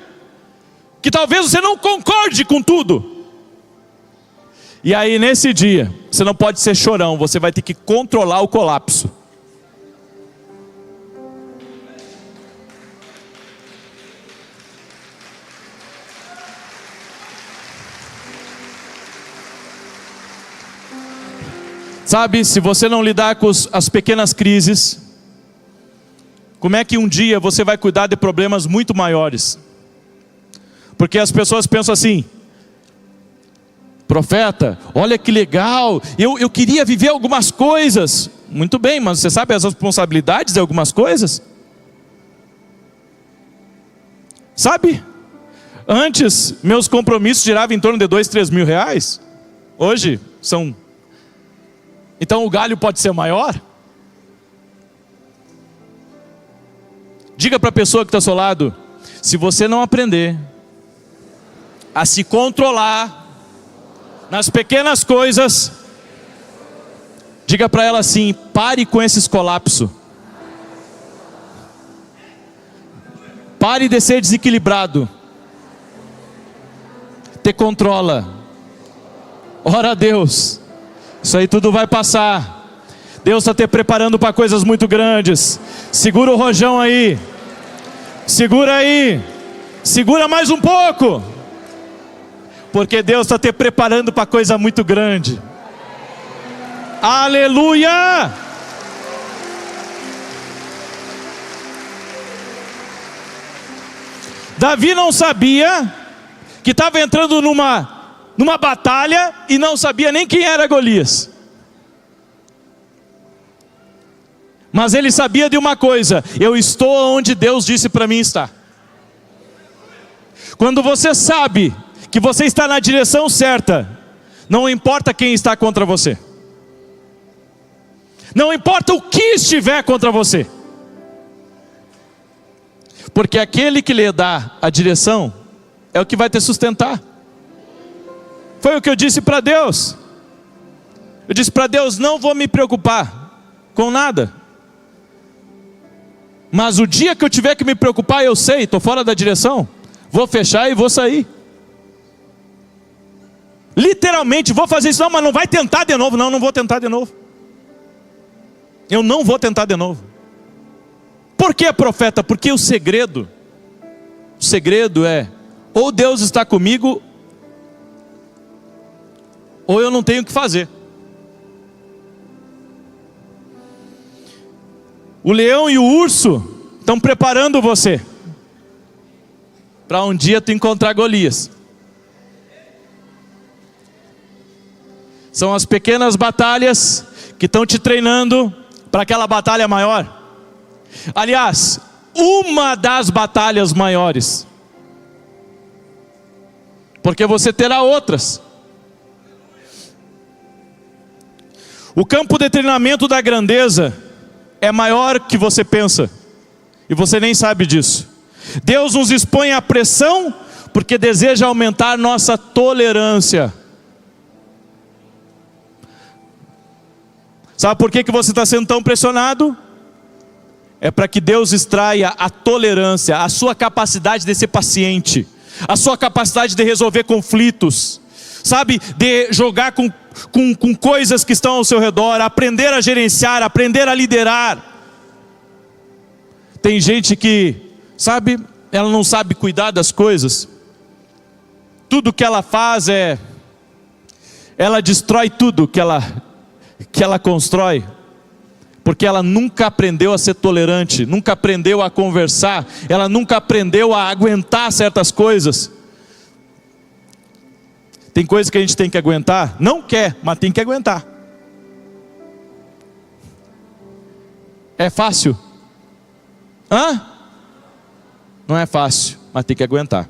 que talvez você não concorde com tudo. E aí nesse dia, você não pode ser chorão, você vai ter que controlar o colapso. Sabe, se você não lidar com as pequenas crises, como é que um dia você vai cuidar de problemas muito maiores? Porque as pessoas pensam assim: profeta, olha que legal, eu queria viver algumas coisas. Muito bem, mas você sabe as responsabilidades de algumas coisas? Sabe? Antes, meus compromissos giravam em torno de 2, 3 mil reais. Hoje, são... Então o galho pode ser maior? Diga para a pessoa que está ao seu lado: se você não aprender a se controlar nas pequenas coisas, diga para ela assim: pare com esses colapsos. Pare de ser desequilibrado. Te controla. Ora a Deus. Isso aí tudo vai passar. Deus está te preparando para coisas muito grandes. Segura o rojão aí. Segura aí. Segura mais um pouco. Porque Deus está te preparando para coisa muito grande. Aleluia! Davi não sabia que estava entrando numa batalha e não sabia nem quem era Golias. Mas ele sabia de uma coisa: eu estou onde Deus disse para mim estar. Quando você sabe que você está na direção certa, não importa quem está contra você, não importa o que estiver contra você, porque aquele que lhe dá a direção é o que vai te sustentar. Foi o que eu disse para Deus. Eu disse para Deus: não vou me preocupar com nada, mas o dia que eu tiver que me preocupar, eu sei, estou fora da direção, vou fechar e vou sair. Literalmente vou fazer isso. Não, mas não vai tentar de novo. Não, não vou tentar de novo. Eu não vou tentar de novo. Por que, profeta? Porque o segredo O segredo é, ou Deus está comigo, ou eu não tenho o que fazer. O leão e o urso estão preparando você para um dia tu encontrar Golias. São as pequenas batalhas que estão te treinando para aquela batalha maior. Aliás, uma das batalhas maiores, porque você terá outras. O campo de treinamento da grandeza é maior que você pensa, e você nem sabe disso. Deus nos expõe à pressão, porque deseja aumentar nossa tolerância. Sabe por que você está sendo tão pressionado? É para que Deus extraia a tolerância, a sua capacidade de ser paciente, a sua capacidade de resolver conflitos, sabe, de jogar com coisas que estão ao seu redor, aprender a gerenciar, aprender a liderar. Tem gente que, sabe, ela não sabe cuidar das coisas. Tudo que ela faz ela destrói tudo que ela constrói, porque ela nunca aprendeu a ser tolerante, nunca aprendeu a conversar, ela nunca aprendeu a aguentar certas coisas. Tem coisas que a gente tem que aguentar, não quer, mas tem que aguentar. É fácil? Não é fácil, mas tem que aguentar.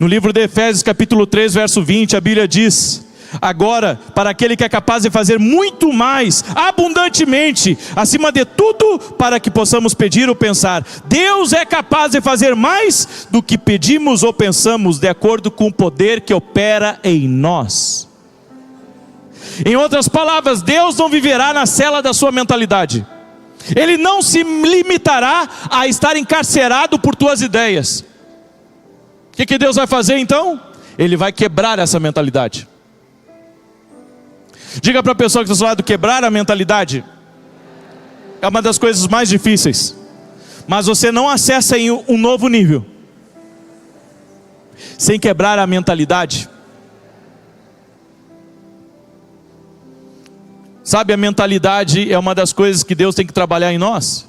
No livro de Efésios capítulo 3, verso 20, a Bíblia diz: agora, para aquele que é capaz de fazer muito mais, abundantemente, acima de tudo, para que possamos pedir ou pensar. Deus é capaz de fazer mais do que pedimos ou pensamos, de acordo com o poder que opera em nós. Em outras palavras, Deus não viverá na cela da sua mentalidade. Ele não se limitará a estar encarcerado por tuas ideias. O que Deus vai fazer então? Ele vai quebrar essa mentalidade. Diga para a pessoa que está do seu lado: quebrar a mentalidade é uma das coisas mais difíceis, mas você não acessa em um novo nível sem quebrar a mentalidade. Sabe, a mentalidade é uma das coisas que Deus tem que trabalhar em nós.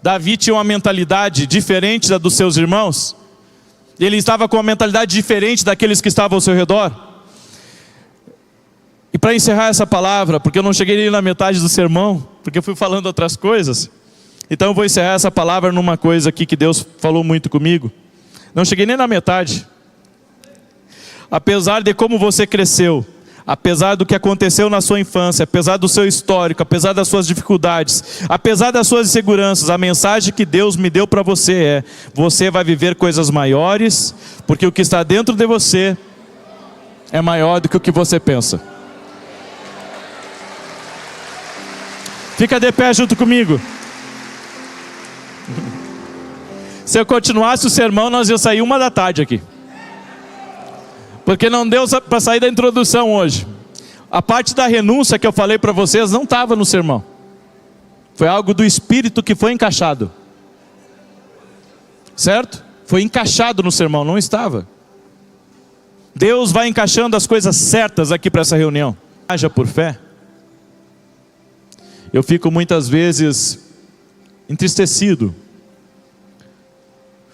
Davi tinha uma mentalidade diferente da dos seus irmãos. Ele estava com uma mentalidade diferente daqueles que estavam ao seu redor. E para encerrar essa palavra, porque eu não cheguei nem na metade do sermão, porque eu fui falando outras coisas, então eu vou encerrar essa palavra numa coisa aqui que Deus falou muito comigo. Não cheguei nem na metade. Apesar de como você cresceu, apesar do que aconteceu na sua infância, apesar do seu histórico, apesar das suas dificuldades, apesar das suas inseguranças, a mensagem que Deus me deu para você é: você vai viver coisas maiores, porque o que está dentro de você é maior do que o que você pensa. Fica de pé junto comigo. Se eu continuasse o sermão, nós ia sair 1h da tarde aqui, porque não deu para sair da introdução hoje. A parte da renúncia que eu falei para vocês não estava no sermão. Foi algo do Espírito que foi encaixado. Certo? Foi encaixado no sermão, não estava. Deus vai encaixando as coisas certas aqui para essa reunião. Haja por fé. Eu fico muitas vezes entristecido,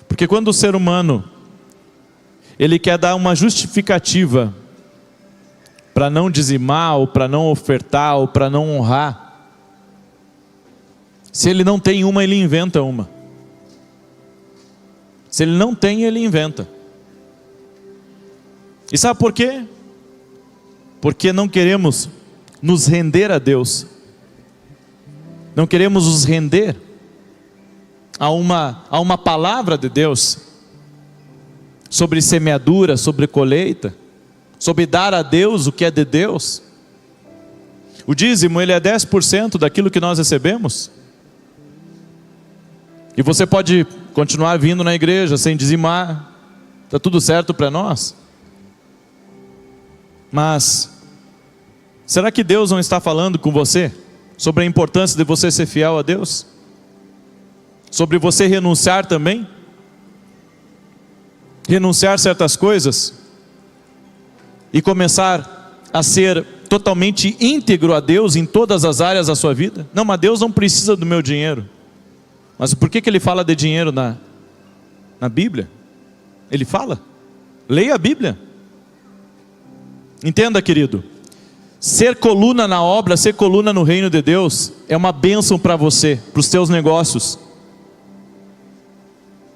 porque quando o ser humano ele quer dar uma justificativa para não dizimar, ou para não ofertar, ou para não honrar, se ele não tem uma, ele inventa uma. Se ele não tem, ele inventa. E sabe por quê? Porque não queremos nos render a Deus. Não queremos nos render a uma palavra de Deus sobre semeadura, sobre colheita, sobre dar a Deus o que é de Deus. O dízimo, ele é 10% daquilo que nós recebemos. E você pode continuar vindo na igreja sem dizimar, está tudo certo para nós. Mas será que Deus não está falando com você sobre a importância de você ser fiel a Deus? Sobre você renunciar também? renunciar a certas coisas e começar a ser totalmente íntegro a Deus em todas as áreas da sua vida? Não, mas Deus não precisa do meu dinheiro. Mas por que ele fala de dinheiro na Bíblia? Ele fala. Leia a Bíblia. Entenda, querido. Ser coluna na obra, ser coluna no reino de Deus é uma bênção para você, para os teus negócios.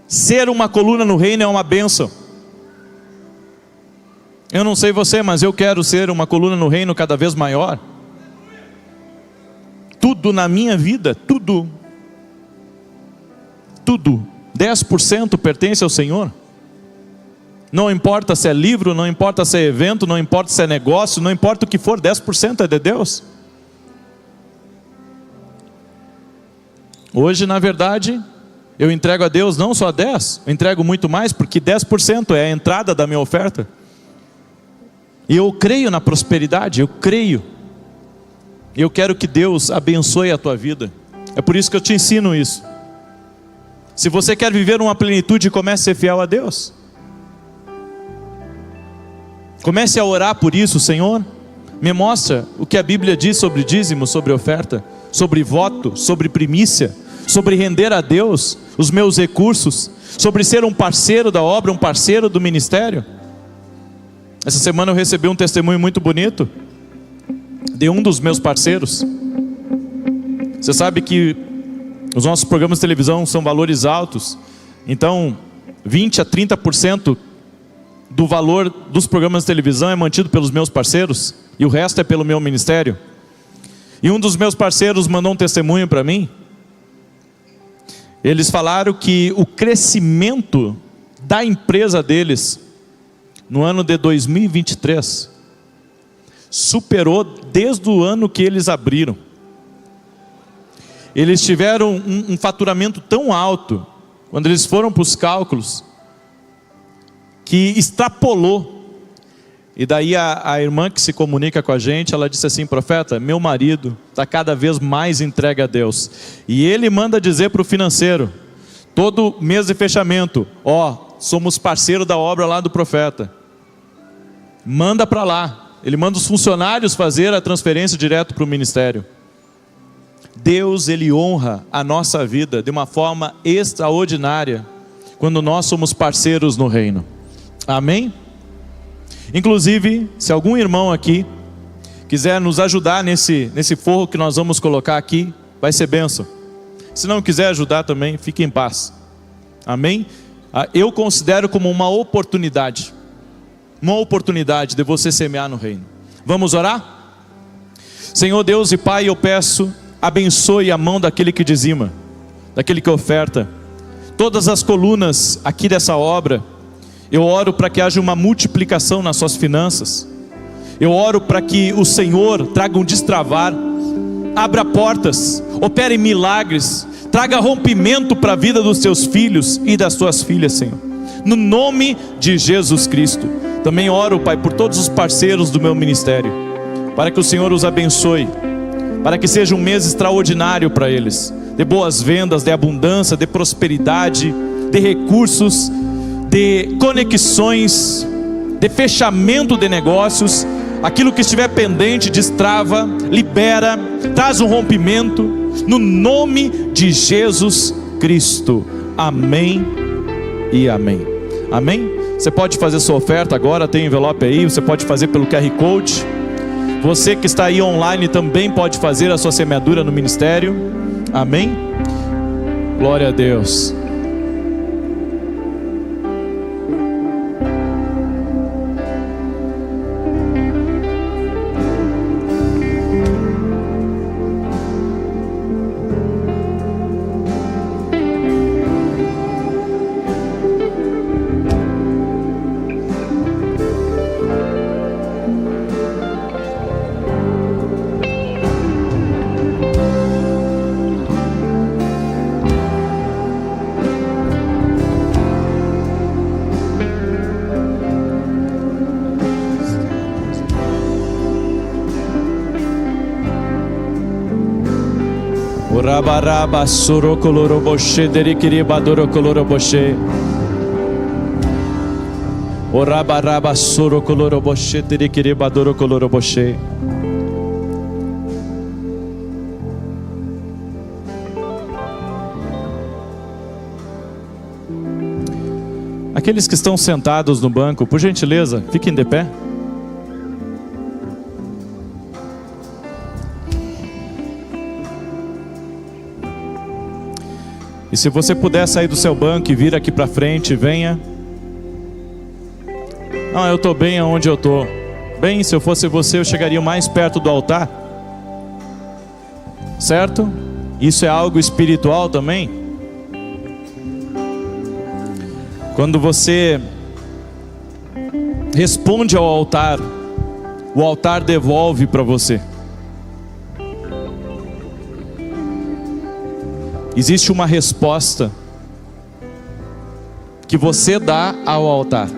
Ser uma coluna no reino é uma bênção. Eu não sei você, mas eu quero ser uma coluna no reino cada vez maior. Tudo na minha vida, tudo, 10% pertence ao Senhor. Não importa se é livro, não importa se é evento, não importa se é negócio, não importa o que for, 10% é de Deus. Hoje, na verdade, eu entrego a Deus não só 10%, eu entrego muito mais, porque 10% é a entrada da minha oferta. E eu creio na prosperidade, eu creio. Eu quero que Deus abençoe a tua vida. É por isso que eu te ensino isso. Se você quer viver uma plenitude, comece a ser fiel a Deus. Comece a orar por isso. Senhor, me mostra o que a Bíblia diz sobre dízimo, sobre oferta, sobre voto, sobre primícia, sobre render a Deus os meus recursos, sobre ser um parceiro da obra, um parceiro do ministério. Essa semana eu recebi um testemunho muito bonito de um dos meus parceiros. Você sabe que os nossos programas de televisão são valores altos, então 20 a 30% do valor dos programas de televisão é mantido pelos meus parceiros, e o resto é pelo meu ministério. E um dos meus parceiros mandou um testemunho para mim. Eles falaram que o crescimento da empresa deles no ano de 2023 superou desde o ano que eles abriram. Eles tiveram um faturamento tão alto, quando eles foram para os cálculos, que extrapolou. E daí a irmã que se comunica com a gente, ela disse assim: profeta, meu marido está cada vez mais entregue a Deus, e ele manda dizer para o financeiro, todo mês de fechamento: somos parceiro da obra lá do profeta, manda para lá. Ele manda os funcionários fazer a transferência direto para o ministério. Deus, Ele honra a nossa vida de uma forma extraordinária quando nós somos parceiros no reino. Amém? Inclusive, se algum irmão aqui quiser nos ajudar nesse forro que nós vamos colocar aqui, vai ser bênção. Se não quiser ajudar também, fique em paz. Amém? Eu considero como uma oportunidade de você semear no reino. Vamos orar? Senhor Deus e Pai, eu peço, abençoe a mão daquele que dizima, daquele que oferta, todas as colunas aqui dessa obra. Eu oro para que haja uma multiplicação nas suas finanças. Eu oro para que o Senhor traga um destravar, abra portas, opere milagres, traga rompimento para a vida dos teus filhos e das tuas filhas, Senhor, no nome de Jesus Cristo. Também oro, Pai, por todos os parceiros do meu ministério, para que o Senhor os abençoe, para que seja um mês extraordinário para eles, de boas vendas, de abundância, de prosperidade, de recursos, de conexões, de fechamento de negócios. Aquilo que estiver pendente, destrava, libera, traz um rompimento, no nome de Jesus Cristo. Amém e amém. Amém? Você pode fazer sua oferta agora, tem envelope aí, você pode fazer pelo QR Code. Você que está aí online também pode fazer a sua semeadura no ministério. Amém? Glória a Deus. Rabaraba soro coloroboshe derikiri badoro coloroboshe. Orabaraba soro coloroboshe terequerebadoro coloroboshe. Aqueles que estão sentados no banco, por gentileza, fiquem de pé. E se você puder sair do seu banco e vir aqui para frente, venha. Não, eu estou bem aonde eu estou. Bem, se eu fosse você, eu chegaria mais perto do altar. Certo? Isso é algo espiritual também. Quando você responde ao altar, o altar devolve para você. Existe uma resposta que você dá ao altar.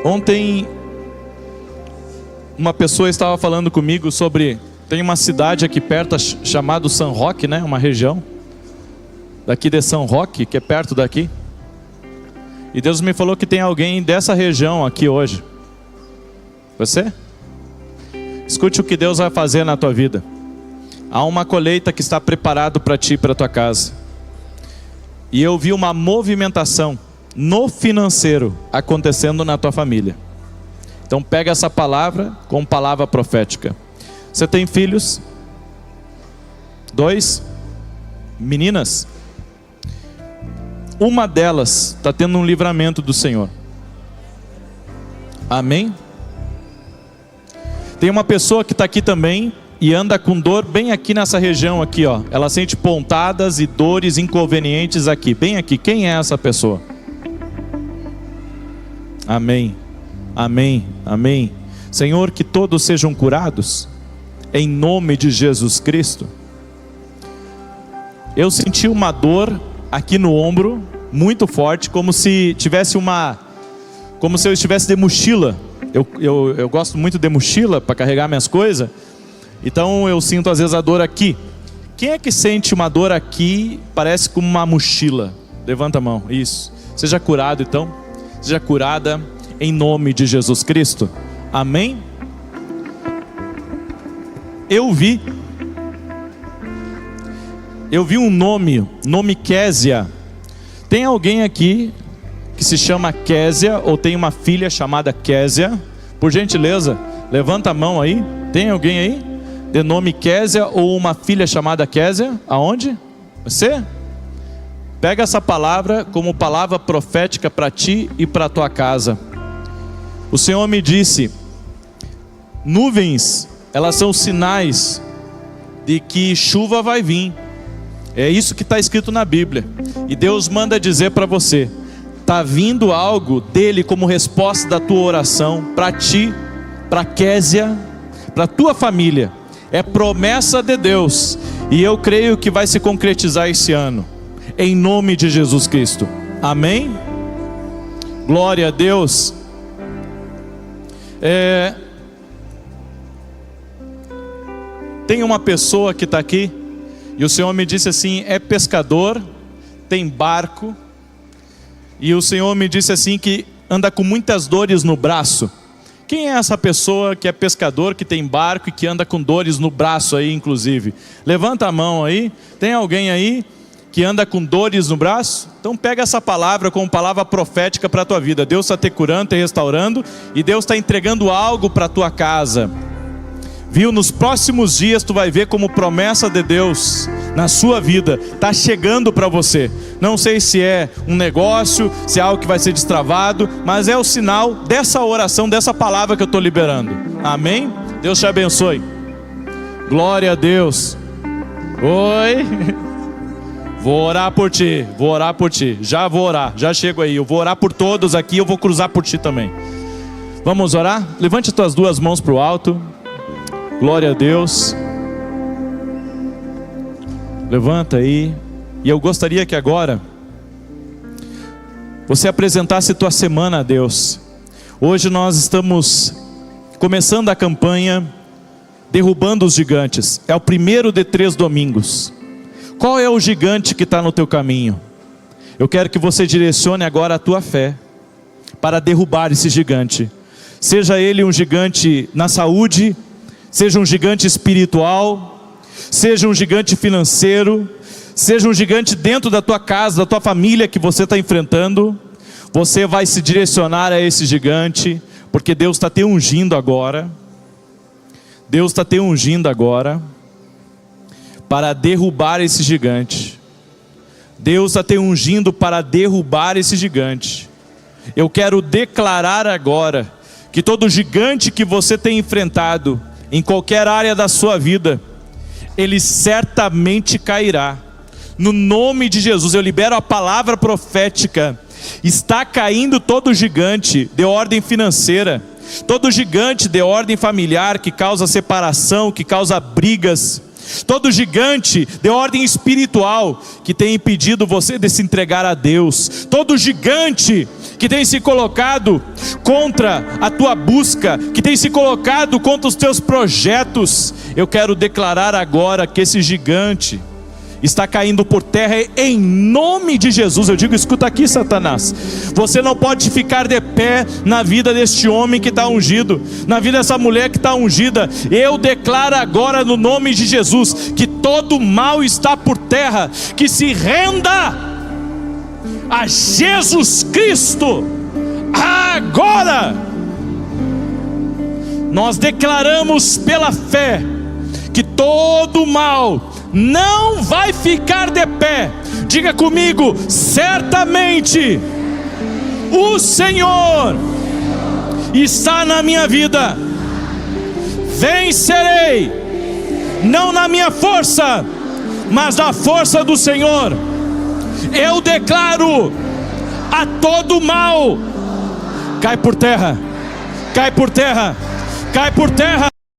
Ontem, uma pessoa estava falando comigo sobre... Tem uma cidade aqui perto chamada São Roque, né? Uma região daqui de São Roque, que é perto daqui. E Deus me falou que tem alguém dessa região aqui hoje. Você? Escute o que Deus vai fazer na tua vida. Há uma colheita que está preparado para ti e para tua casa. E eu vi uma movimentação no financeiro acontecendo na tua família. Então pega essa palavra como palavra profética. Você tem filhos? 2 meninas? Uma delas está tendo um livramento do Senhor. Amém? Tem uma pessoa que está aqui também e anda com dor bem aqui nessa região aqui, ó. Ela sente pontadas e dores inconvenientes aqui, bem aqui. Quem é essa pessoa? Amém, amém, amém. Senhor, que todos sejam curados, em nome de Jesus Cristo. Eu senti uma dor aqui no ombro, muito forte, como se eu estivesse de mochila. Eu gosto muito de mochila para carregar minhas coisas. Então eu sinto às vezes a dor aqui. Quem é que sente uma dor aqui, parece como uma mochila? Levanta a mão, isso. Seja curado então. Seja curada em nome de Jesus Cristo. Amém? Eu vi um nome Késia. Tem alguém aqui que se chama Késia, ou tem uma filha chamada Késia? Por gentileza, levanta a mão aí. Tem alguém aí de nome Késia ou uma filha chamada Késia? Aonde? Você? Pega essa palavra como palavra profética para ti e para tua casa. O Senhor me disse: nuvens, elas são sinais de que chuva vai vir. É isso que está escrito na Bíblia. E Deus manda dizer para você: está vindo algo dele como resposta da tua oração, para ti, para Késia, para tua família. É promessa de Deus, e eu creio que vai se concretizar esse ano, em nome de Jesus Cristo. Amém? Glória a Deus. Tem uma pessoa que está aqui, e o Senhor me disse assim: é pescador, tem barco, e o Senhor me disse assim que anda com muitas dores no braço. Quem é essa pessoa que é pescador, que tem barco e que anda com dores no braço aí, inclusive? Levanta a mão aí. Tem alguém aí que anda com dores no braço? Então pega essa palavra como palavra profética para a tua vida. Deus está te curando, te restaurando, e Deus está entregando algo para a tua casa. Viu? Nos próximos dias tu vai ver como promessa de Deus na sua vida está chegando para você. Não sei se é um negócio, se é algo que vai ser destravado, mas é o sinal dessa oração, dessa palavra que eu estou liberando. Amém? Deus te abençoe. Glória a Deus. Oi. Vou orar por ti, vou orar por ti. Já vou orar, já chego aí. Eu vou orar por todos aqui, eu vou cruzar por ti também. Vamos orar? Levante as tuas duas mãos para o alto. Glória a Deus. Levanta aí. E eu gostaria que agora você apresentasse tua semana a Deus. Hoje nós estamos começando a campanha Derrubando os Gigantes. É o primeiro de 3 domingos. Qual é o gigante que está no teu caminho? Eu quero que você direcione agora a tua fé para derrubar esse gigante. Seja ele um gigante na saúde, seja um gigante espiritual, seja um gigante financeiro, seja um gigante dentro da tua casa, da tua família que você está enfrentando. Você vai se direcionar a esse gigante, porque Deus está te ungindo agora. Deus está te ungindo agora para derrubar esse gigante. Deus está te ungindo para derrubar esse gigante. Eu quero declarar agora que todo gigante que você tem enfrentado em qualquer área da sua vida, ele certamente cairá. No nome de Jesus, eu libero a palavra profética. Está caindo todo gigante de ordem financeira, todo gigante de ordem familiar que causa separação, que causa brigas, todo gigante de ordem espiritual que tem impedido você de se entregar a Deus, todo gigante que tem se colocado contra a tua busca, que tem se colocado contra os teus projetos, eu quero declarar agora que esse gigante está caindo por terra em nome de Jesus. Eu digo, escuta aqui, Satanás, você não pode ficar de pé na vida deste homem que está ungido, na vida dessa mulher que está ungida. Eu declaro agora no nome de Jesus, que todo mal está por terra, que se renda a Jesus Cristo agora. Nós declaramos pela fé que todo mal não vai ficar de pé. Diga comigo: certamente o Senhor está na minha vida. Vencerei, não na minha força, mas na força do Senhor. Eu declaro a todo mal: cai por terra, cai por terra, cai por terra.